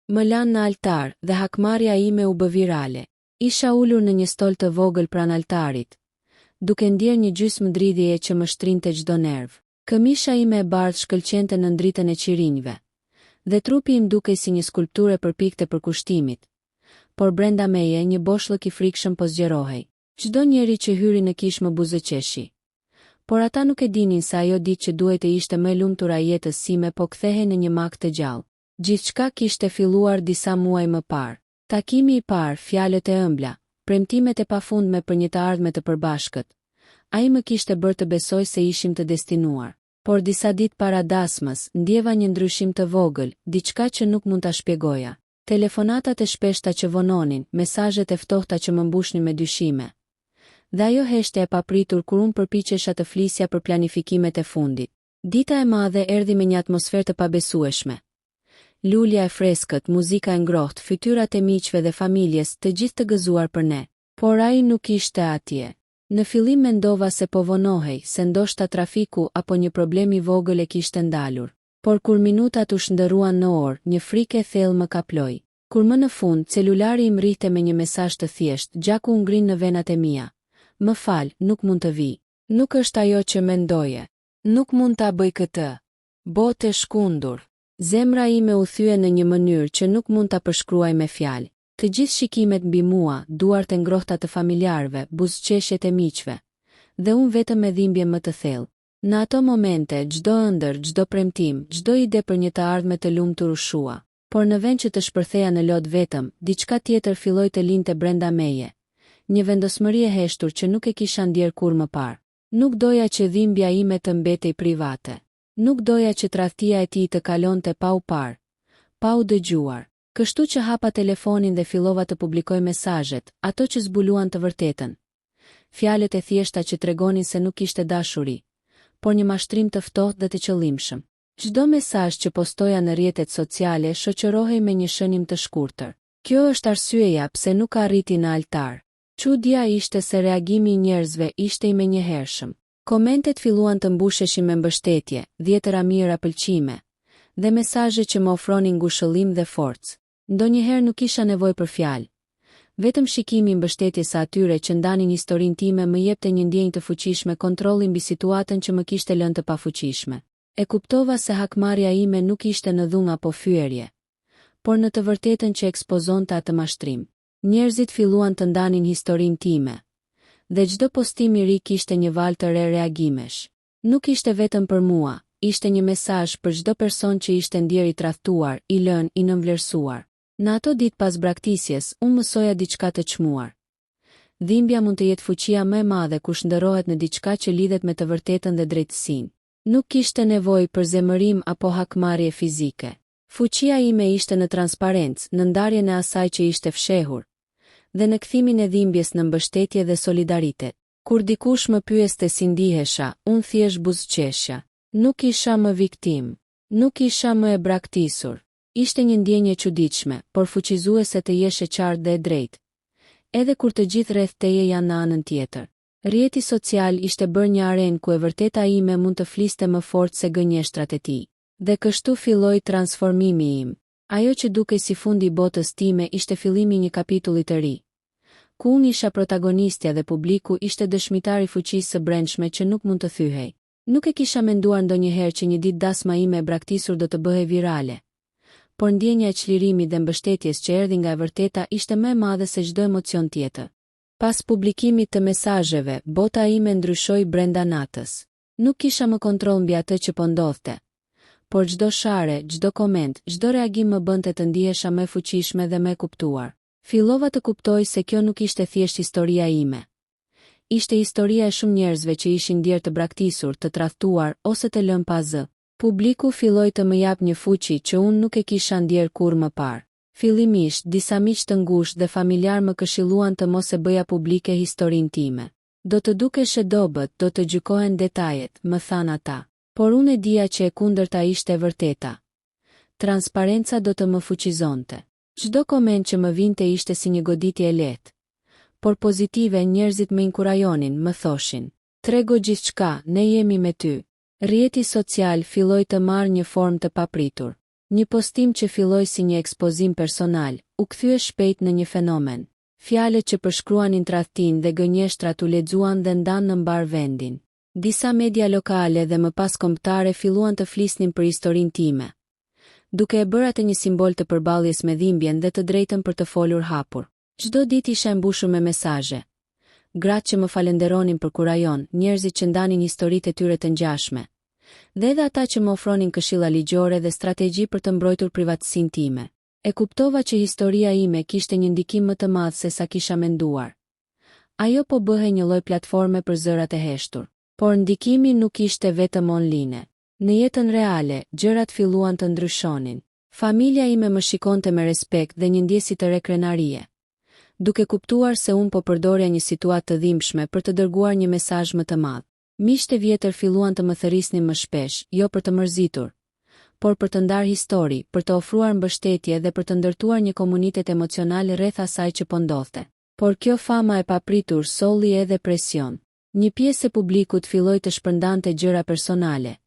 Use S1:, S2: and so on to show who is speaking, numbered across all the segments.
S1: Më lanë në altar dhe hakmarrja ime u bë virale. Isha ulur në një stol të vogël pranë altarit, duke ndjerë një gjysmë dridhjeje që më shtrinte çdo nerv. Këmisha ime e bardhë shkëlqente në ndritën e qirinjve, dhe trupi im dukej si një skulpturë e përpiktë e përkushtimit, por brenda meje një boshllëk i frikshëm po zgjerohej. Çdo njeri që hyri në kishë më buzëqeshi. Por ata nuk e dinin se ajo ditë që duhet të ishte më e lumtura e jetës sime po kthehej në një mag të gjallë. Gjithçka kishte filluar disa muaj më parë. Takimi i parë, fjalët e ëmbla, premtimet e pafundme për një të ardhme të përbashkët. Ai më kishte bërë të besoj se ishim të destinuar. Por disa ditë para dasmës, ndjeva një ndryshim të vogël, diçka që nuk mund ta shpjegoja. Telefonatat e shpeshta që vononin, mesazhet e ftohta që më mbushnin me dyshime. Dhe ajo heshtja e papritur kur unë përpiqesha të flisja për planifikimet e fundit. Dita e madhe erdhi me një atmosferë të pabesueshme. Lulja e freskët, muzika e ngrohtë, fytyrat e miqve dhe familjes, të gjithë të gëzuar për ne. Por ai nuk ishte atje. Në fillim mendova se po vonohej, se ndoshta trafiku apo një problem i vogël e kishte ndalur. Por kur minutat u shndërruan në orë, një frikë e thellë më kaploi. Kur më në fund, celulari im rrihte me një mesazh të thjeshtë, gjaku u ngrin në venat e mia. Më fal, nuk mund të vi. Nuk është ajo që mendoje. Nuk mund ta bëj këtë. Botë e shkundur. Zemra ime u thye në një mënyrë që nuk mund ta përshkruaj me fjalë. Të gjithë shikimet mbi mua, duart e ngrohta të familjarëve, buzëqeshjet e miqve, dhe unë vetëm me dhimbje më të thellë. Në ato momente, çdo ëndër, çdo premtim, çdo ide për një të ardhme të lumtur u shua. Por në vend që të shpërtheja në lot vetëm, diçka tjetër filloi të lindte brenda meje. Një vendosmëri e heshtur që nuk e kisha ndjer kur më parë. Nuk doja që dhimbja ime të mbetej private. Nuk doja që tradhtia e tij të kalonte pa u parë, pa u dëgjuar. Kështu që hapa telefonin dhe fillova të publikoj mesazhet, ato që zbuluan të vërtetën. Fjalët e thjeshta që tregonin se nuk kishte dashuri, por një mashtrim të ftohtë dhe të qëllimshëm. Çdo mesazh që postoja në rrjetet sociale shoqërohej me një shënim të shkurtër. Kjo është arsyeja pse nuk arriti në altar. Çuditja ishte se reagimi i njerëzve ishte i menjëhershëm. Komentet filluan të mbusheshin me mbështetje, dhjetëra mira pëlqime, dhe mesazhe që më ofronin ngushëllim dhe forcë. Ndonjëherë nuk kisha nevojë për fjalë. Vetëm shikimi i mbështetjes së atyre që ndanin historinë time më jepte një ndjenjë të fuqishme, kontrolli mbi situatën që më kishte lënë të pafuqishme. E kuptova se hakmarrja ime nuk ishte në dhunga apo fyerje, por në të vërtetën që ekspozonte atë mashtrim. Njerëzit filluan të ndanin historinë time, dhe çdo postim i ri kishte një valë të re reagimesh. Nuk ishte vetëm për mua, ishte një mesazh për çdo person që ishte ndjer i tradhtuar, i lënë, i nënvlerësuar. Në ato ditë pas braktisjes, unë mësoja diçka të çmuar. Dhimbja mund të jetë fuqia më e madhe kur shndërrohet në diçka që lidhet me të vërtetën dhe drejtësinë. Nuk kishte nevojë për zemërim apo hakmarrje fizike. Fuqia ime ishte në transparencë, në ndarjen e asaj që ishte fshehur, dhe në kthimin e dhimbjes në mbështetje dhe solidaritet. Kur dikush më pyeste si ndihesha, unë thjesht buzëqeshja. Nuk isha më viktim. Nuk isha më e braktisur. Ishte një ndjenjë e çuditshme, por fuqizuese të jesh e qartë dhe e drejtë. Edhe kur të gjithë rreth teje janë në anën tjetër. Rrjeti social ishte bërë një arenë ku e vërteta ime mund të fliste më fort se gënjeshtrat e tij. Dhe kështu filloi transformimi im. Ajo që dukej si fundi i botës time ishte fillimi i një kapitulli të ri. Ku unë isha protagonistja dhe publiku ishte dëshmitar i fuqisë së brendshme që nuk mund të thyhej. Nuk e kisha menduar ndonjëherë që një ditë dasma ime e braktisur do të bëhej virale. Por ndjenja e çlirimit dhe mbështetjes që erdhi nga e vërteta ishte më e madhe se çdo emocion tjetër. Pas publikimit të mesazheve, bota ime ndryshoi brenda natës. Nuk kisha më kontroll mbi atë që po ndodhte. Por çdo share, çdo koment, çdo reagim më bënte të ndihesha më e fuqishme dhe më e kuptuar. Fillova të kuptoj se kjo nuk ishte thjesht historia ime. Ishte historia e shumë njerëzve që ishin ndjer të braktisur, të tradhtuar ose të lënë pa zë. Publiku filloi të më jap një fuqi që unë nuk e kisha ndjer kur më parë. Fillimisht, disa miq të ngushtë dhe familjar më këshilluan të mos e bëja publike historinë time. Do të dukesh e dobët, do të gjykohen detajet, më than ata. Por unë e dija që e kundërta ishte e vërteta. Transparenca do të më fuqizonte. Çdo koment që më vinte ishte si një goditje e lehtë. Por pozitive, njerëzit më inkurajonin, më thoshin: "Trego gjithçka, ne jemi me ty." Rrjeti social filloi të marrë një formë të papritur. Një postim që filloi si një ekspozim personal, u kthye shpejt në një fenomen. Fjalët që përshkruanin tradhtinë dhe gënjeshtrat u lexuan dhe ndanë në mbar vendin. Disa media lokale dhe më pas kombëtare filluan të flisnin për historinë time, duke e bërë atë një simbol të përballjes me dhimbjen dhe të drejtën për të folur hapur. Çdo ditë isha e mbushur me mesazhe. Gratë që më falenderonin për kurajon, njerëzit që ndanin historitë e tyre të ngjashme, dhe edhe ata që më ofronin këshilla ligjore dhe strategji për të mbrojtur privatësinë time. E kuptova që historia ime kishte një ndikim më të madh se sa kisha menduar. Ajo po bëhej një lloj platforme për zërat e heshtur, por ndikimi nuk ishte vetëm online. Në jetën reale, gjërat filluan të ndryshonin. Familja ime më shikonte me respekt dhe një ndjesi të re krenarie, duke kuptuar se unë po përdorja një situatë të dhimbshme për të dërguar një mesazh më të madh. Miqtë e vjetër filluan të më thërrisnin më shpesh, jo për të mërzitur, por për të ndarë histori, për të ofruar mbështetje dhe për të ndërtuar një komunitet emocional rreth asaj që po ndodhte. Por kjo fama e papritur solli edhe presion. Një pjesë e publikut filloi të shpërndante gjëra personale,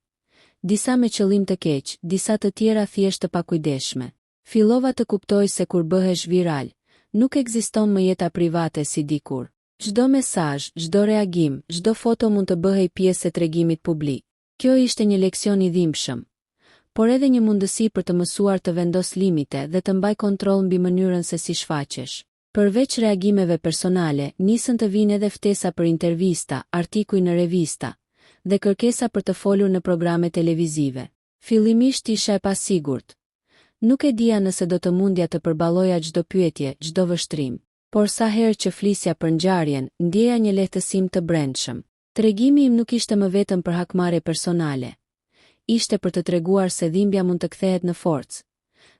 S1: disa me qëllim të keq, disa të tjera thjesht të pakujdesshme. Fillova të kuptoj se kur bëhesh viral, nuk ekziston më jeta private si dikur. Çdo mesazh, çdo reagim, çdo foto mund të bëhej pjesë e tregimit publik. Kjo ishte një leksion i dhimbshëm, por edhe një mundësi për të mësuar të vendos limite dhe të mbaj kontroll mbi mënyrën se si shfaqesh. Përveç reagimeve personale, nisën të vinë edhe ftesa për intervista, artikuj në revista dhe kërkesa për të folur në programe televizive. Fillimisht isha e pasigurt. Nuk e dija nëse do të mundja të përballoja çdo pyetje, çdo vështrim. Por sa herë që flisja për ngjarjen, ndjeja një lehtësim të brendshëm. Tregimi im nuk ishte më vetëm për hakmarrje personale. Ishte për të treguar se dhimbja mund të kthehet në forcë,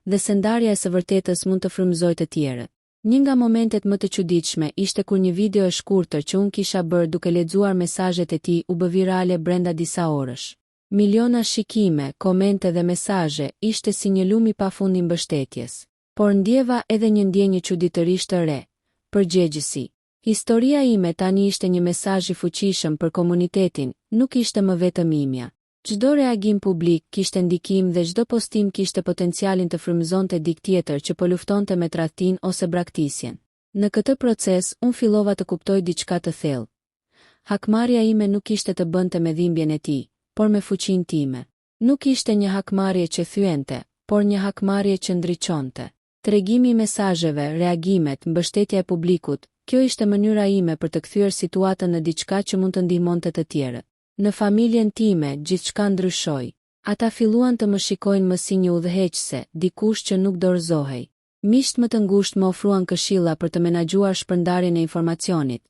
S1: dhe se ndarja e së vërtetës mund të frymëzojë të tjerët. Një nga momentet më të çuditshme ishte kur një video e shkurtër që unë kisha bërë duke lexuar mesazhet e tij u bë virale brenda disa orësh. Miliona shikime, komente dhe mesazhe, ishte si një lum i pafund i mbështetjes. Por ndjeva edhe një ndjenjë çuditërisht të re. Përgjegjësi. Historia ime tani ishte një mesazh i fuqishëm për komunitetin, nuk ishte më vetëm imja. Çdo reagim publik kishte ndikim dhe çdo postim kishte potencialin të frymëzonte dikë tjetër që po luftonte me tradhtinë ose braktisjen. Në këtë proces, unë fillova të kuptoj diçka të thellë. Hakmarrja ime nuk ishte të bënte me dhimbjen e tij, por me fuqinë time. Nuk ishte një hakmarrje që thyente, por një hakmarrje që ndriçonte. Tregimi i mesazheve, reagimet, mbështetja e publikut, kjo ishte mënyra ime për të kthyer situatën në diçka që mund të ndihmonte të tjerët. Në familjen time, gjithçka ndryshoi. Ata filluan të më shikojnë më si një udhëheqëse, dikush që nuk dorëzohej. Miqtë më të ngushtë më ofruan këshilla për të menaxhuar shpërndarjen e informacionit,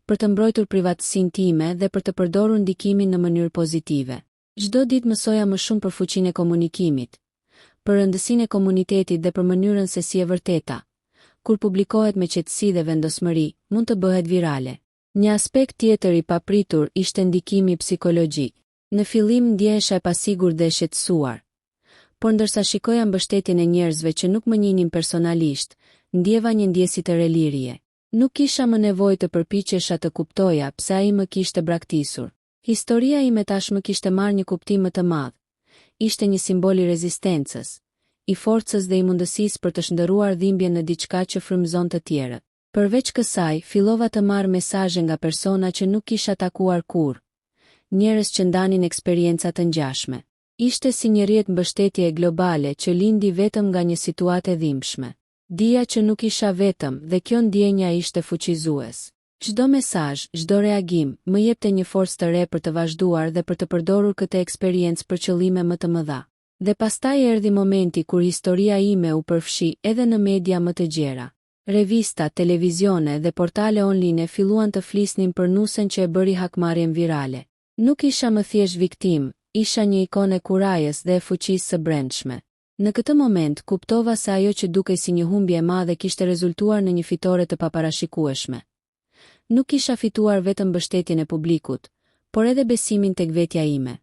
S1: për të mbrojtur privatësinë time dhe për të përdorur ndikimin në mënyrë pozitive. Çdo ditë mësoja më shumë për fuqinë e komunikimit, për rëndësinë e komunitetit dhe për mënyrën se si e vërteta, kur publikohet me qetësi dhe vendosmëri, mund të bëhet virale. Një aspekt tjetër i papritur ishte ndikimi psikologjik. Në fillim ndjehesha e pasigurt dhe e shqetësuar, por ndërsa shikoja mbështetjen e njerëzve që nuk më njihnin personalisht, ndjeva një ndjesi të relirje. Nuk kisha më nevojë të përpiqesha të kuptoja pse ai më kishte braktisur. Historia ime tashmë kishte marrë një kuptim më të madh. Ishte një simbol i rezistencës, i forcës dhe i mundësisë për të shndërruar dhimbjen në diçka që frymëzon të tjerët. Përveç kësaj, fillova të marr mesazhe nga persona që nuk kisha takuar kurrë, njerëz që ndanin eksperienca të ngjashme. Ishte si një rrjet mbështetje globale që lindi vetëm nga një situatë e dhimbshme. Dija që nuk isha vetëm dhe kjo ndjenja ishte fuqizues. Çdo mesazh, çdo reagim, më jepte një forcë të re për të vazhduar dhe për të përdorur këtë eksperiencë për qëllime më të mëdha. Dhe pastaj erdhi momenti kur historia ime u përfshi edhe në media më të gjera. Revista, televizione dhe portale online filluan të flisnin për nusën që e bëri hakmarrjen virale. Nuk isha më thjesht viktim, isha një ikonë e kurajës dhe e fuqisë së brendshme. Në këtë moment kuptova se ajo që dukej si një humbje e madhe kishte rezultuar në një fitore të paparashikueshme. Nuk kisha fituar vetëm mbështetjen e publikut, por edhe besimin tek vetja ime.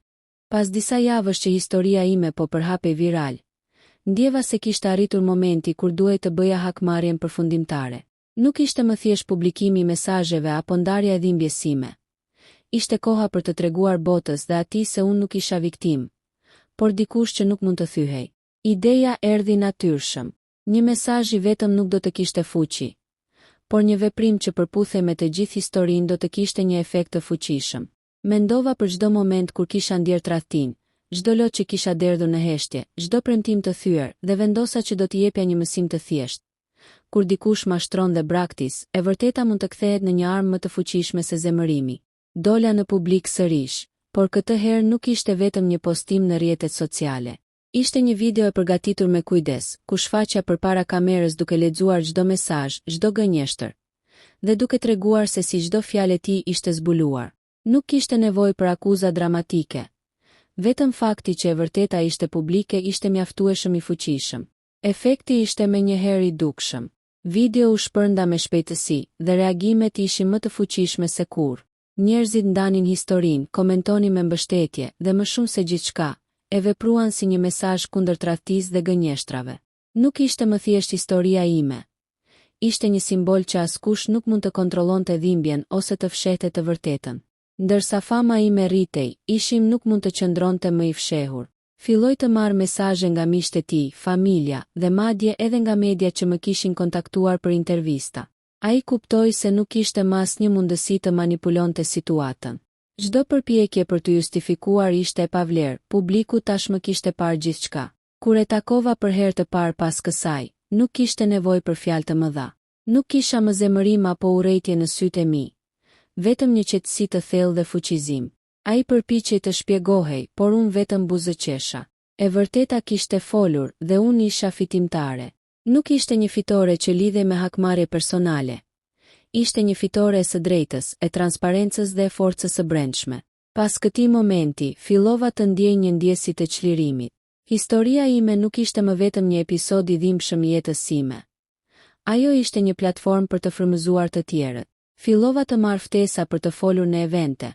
S1: Pas disa javësh që historia ime po përhapej viral, ndjeva se kishte arritur momenti kur duhej të bëja hakmarrjen përfundimtare. Nuk ishte më thjesht publikimi i mesazheve apo ndarja e dhimbjes sime. Ishte koha për të treguar botës dhe atij se unë nuk isha viktim, por dikush që nuk mund të thyhej. Ideja erdhi natyrshëm. Një mesazh I vetëm nuk do të kishte fuqi, por një veprim që përputhej me të gjithë historinë do të kishte një efekt të fuqishëm. Mendova për çdo moment kur kisha ndjer tradhtin, çdo lot që kisha derdhur në heshtje, çdo premtim të thyer, dhe vendosa që do t'i jepja një mësim të thjeshtë. Kur dikush mashtron dhe braktis, e vërteta mund të kthehet në një armë më të fuqishme se zemërimi. Dola në publik sërish, por këtë herë nuk ishte vetëm një postim në rrjetet sociale. Ishte një video e përgatitur me kujdes, ku shfaqja përpara kamerës duke lexuar çdo mesazh, çdo gënjeshtër, dhe duke treguar se si çdo fjalë e tij ishte zbuluar. Nuk kishte nevojë për akuza dramatike. Vetëm fakti që e vërteta ishte publike ishte mjaftueshëm I fuqishëm. Efekti ishte menjëherë I dukshëm. Video u shpërnda me shpejtësi dhe reagimet ishin më të fuqishme se kurrë. Njerëzit ndanin historinë, komentonin me mbështetje dhe më shumë se gjithçka, e vepruan si një mesazh kundër tradhtisë dhe gënjeshtrave. Nuk ishte më thjesht historia ime. Ishte një simbol që askush nuk mund të kontrollonte dhimbjen ose të fshehte të vërtetën. Ndërsa fama ime rritej, ishim nuk mund të qëndronte më I fshehur. Filloi të marr mesazhe nga miqtë e tij, familja dhe madje edhe nga media që më kishin kontaktuar për intervista. Ai kuptoi se nuk kishte më asnjë mundësi të manipulonte situatën. Çdo përpjekje për të justifikuar ishte e pavlerë, publiku tashmë kishte parë gjithçka. Kur e takova për herë të parë pas kësaj, nuk kishte nevojë për fjalë të mëdha. Nuk kisha më zemërim apo urrejtje në sytë e mi. Vetëm një qetësi të thellë dhe fuqizim. Ai përpiqej të shpjegohej, por unë vetëm buzëqesha. E vërteta kishte folur dhe unë isha fitimtare. Nuk ishte një fitore që lidhej me hakmarrje personale. Ishte një fitore e së drejtës, e transparencës dhe e forcës së brendshme. Pas këtij momenti, fillova të ndjej një ndjesi të çlirimit. Historia ime nuk ishte më vetëm një episod I dhimbshëm I jetës sime. Ajo ishte një platformë për të frymëzuar të tjerët. Fillova të marr ftesa për të folur në evente,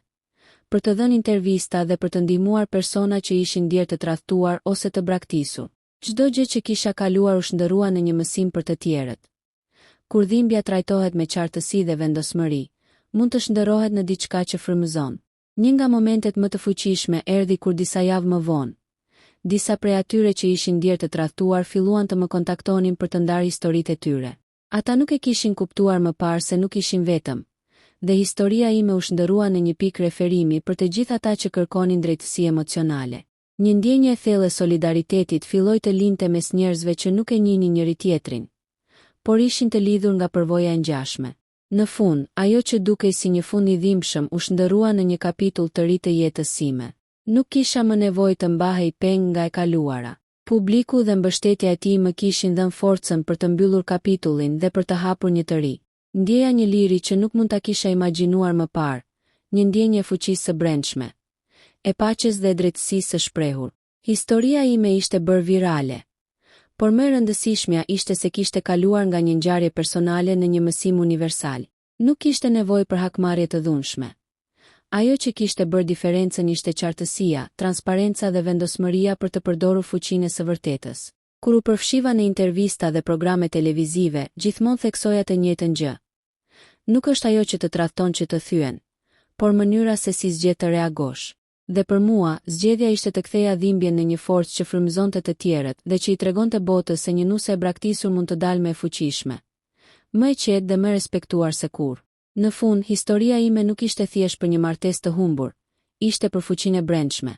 S1: për të dhënë intervista dhe për të ndihmuar persona që ishin ndjer të tradhtuar ose të braktisur. Çdo gjë që kisha kaluar u shndërrua në një mësim për të tjerët. Kur dhimbja trajtohet me qartësi dhe vendosmëri, mund të shndërrohet në diçka që frymëzon. Një nga momentet më të fuqishme erdhi kur disa javë më vonë. Disa prej atyre që ishin ndjer të tradhtuar filluan të më kontaktonin për të ndarë historitë e tyre. Ata nuk e kishin kuptuar më parë se nuk ishin vetëm, dhe historia ime u shndërrua në një pikë referimi për të gjithë ata që kërkonin drejtësi emocionale. Një ndjenjë e thellë e solidaritetit filloi të lindte mes njerëzve që nuk e njihnin njëri tjetrin, por ishin të lidhur nga përvoja e ngjashme. Në fund, ajo që dukej si një fund I dhimbshëm u shndërrua në një kapitull të ri të jetës sime. Nuk kisha më nevojë të mbahej peng nga e kaluara. Publiku dhe mbështetja e tij më kishin dhënë forcën për të mbyllur kapitullin dhe për të hapur një të ri. Ndjeja një liri që nuk mund ta kisha imagjinuar më parë, një ndjenjë e fuqisë së brendshme, e paqes dhe drejtësisë së shprehur. Historia ime ishte bërë virale, por më e rëndësishmja ishte se kishte kaluar nga një ngjarje personale në një mësim universal. Nuk kishte nevojë për hakmarrje të dhunshme. Ajo që kishte bërë diferencën ishte qartësia, transparenca dhe vendosmëria për të përdorur fuqinë së vërtetës. Kur u përfshiva në intervista dhe programe televizive, gjithmonë theksoja të njëjtën gjë. Nuk është ajo që të tradhton që të thyen, por mënyra se si zgjedh të reagosh. Dhe për mua, zgjedhja ishte të ktheja dhimbjen në një forcë që frymëzonte të tjerët dhe që I tregonte botës se një nuse e braktisur mund të dalë më e fuqishme, më e qetë dhe më respektuar se kurrë. Në fund, historia ime nuk ishte thjesht për një martesë të humbur, ishte për fuqinë e brendshme,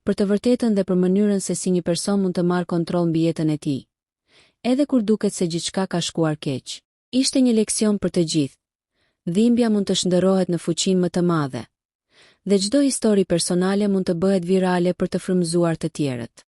S1: për të vërtetën dhe për mënyrën se si një person mund të marrë kontroll mbi jetën e tij, edhe kur duket se gjithçka ka shkuar keq. Ishte një leksion për të gjithë. Dhimbja mund të shndërrohet në fuqinë më të madhe, dhe çdo histori personale mund të bëhet virale për të frymëzuar të tjerët.